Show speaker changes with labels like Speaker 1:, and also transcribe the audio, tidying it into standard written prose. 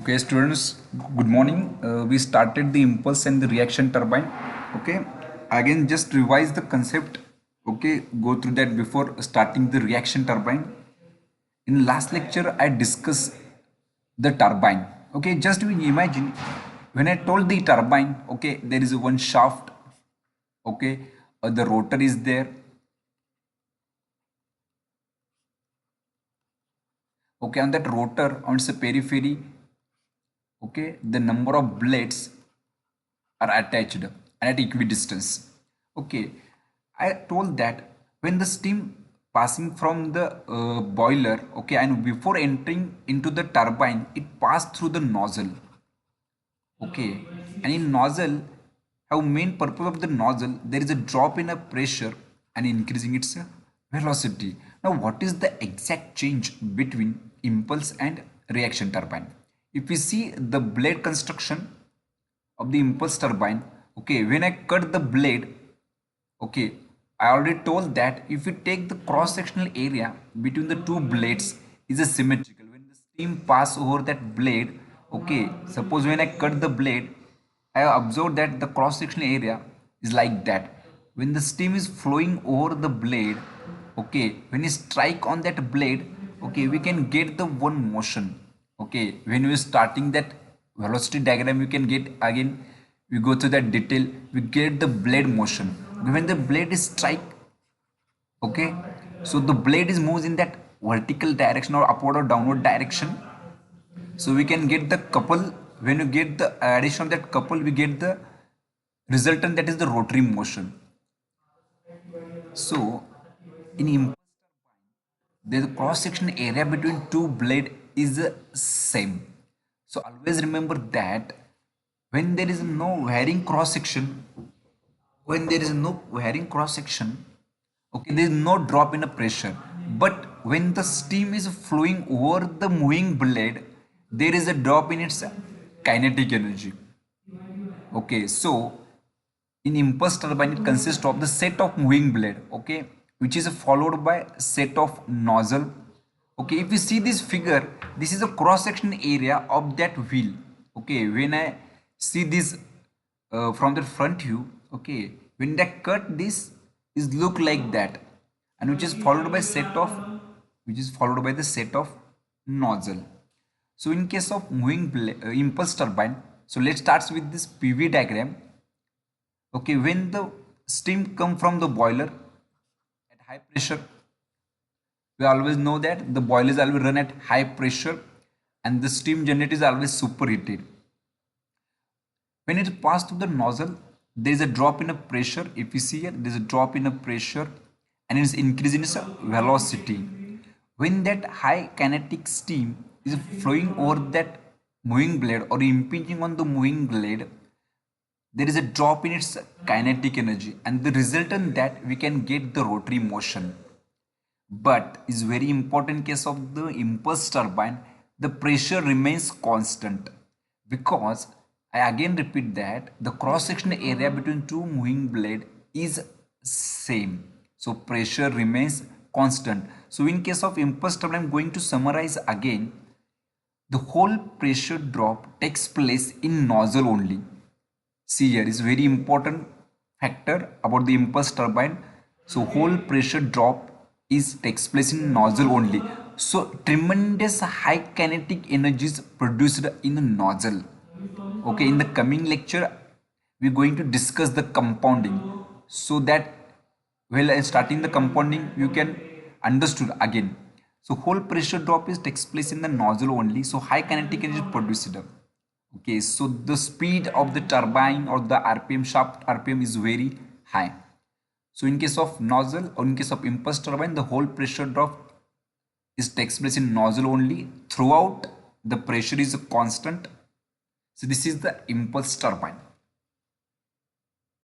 Speaker 1: Okay, students, good morning. We started the impulse and the reaction turbine. Okay, again, just revise the concept. Okay, go through that before starting the reaction turbine. In last lecture, I discussed the turbine. Okay, just you imagine when I told the turbine, okay, there is one shaft. Okay, the rotor is there. Okay, on that rotor, on its periphery, okay, the number of blades are attached and at equidistance. Okay, I told that when the steam passing from the boiler, okay, and before entering into the turbine, it passed through the nozzle. Okay, and in nozzle, how main purpose of the nozzle, there is a drop in a pressure and increasing its velocity. Now what is the exact change between impulse and reaction turbine? If we see the blade construction of the impulse turbine, okay, when I cut the blade, okay, I already told that if you take the cross sectional area between the two blades is a symmetrical. When the steam pass over that blade, okay, suppose when I cut the blade, I have observed that the cross sectional area is like that. When the steam is flowing over the blade, okay, when you strike on that blade, okay, we can get the one motion. Okay, when we are starting that velocity diagram, you can get again, we go to that detail, we get the blade motion when the blade is strike. Okay, so the blade is moves in that vertical direction or upward or downward direction. So we can get the couple. When you get the addition of that couple, we get the resultant, that is the rotary motion. So in impulse, the cross section area between two blade is the same. So always remember that when there is no varying cross section, when there is no varying cross section, okay, there is no drop in a pressure. But when the steam is flowing over the moving blade, there is a drop in its kinetic energy. Okay, so in impulse turbine, it consists of the set of moving blade, okay, which is followed by set of nozzle. Okay, if you see this figure, this is a cross section area of that wheel. Okay, when I see this from the front view, okay, when they cut this is look like that, and which is followed by set of, which is followed by the set of nozzle. So in case of moving impulse turbine, so let's start with this PV diagram. Okay, when the steam come from the boiler at high pressure, we always know that the boilers always run at high pressure and the steam generator is always superheated. When it passes through the nozzle, there is a drop in a pressure. If you see here, there is a drop in a pressure and it is increasing its velocity. When that high kinetic steam is flowing over that moving blade or impinging on the moving blade, there is a drop in its kinetic energy, and the resultant that we can get the rotary motion. But is very important case of the impulse turbine, the pressure remains constant, because I again repeat that the cross sectional area between two moving blade is same, so pressure remains constant. So in case of impulse turbine, I'm going to summarize again. The whole pressure drop takes place in nozzle only. See here is very important factor about the impulse turbine. So whole pressure drop is takes place in nozzle only. So tremendous high kinetic energy is produced in a nozzle. Okay, in the coming lecture, we're going to discuss the compounding, so that while starting the compounding, you can understood again. So whole pressure drop is takes place in the nozzle only. So high kinetic energy is produced. Okay, so the speed of the turbine or the RPM, shaft RPM is very high. So in case of nozzle or in case of impulse turbine, the whole pressure drop is takes place in nozzle only. Throughout, the pressure is constant. So this is the impulse turbine.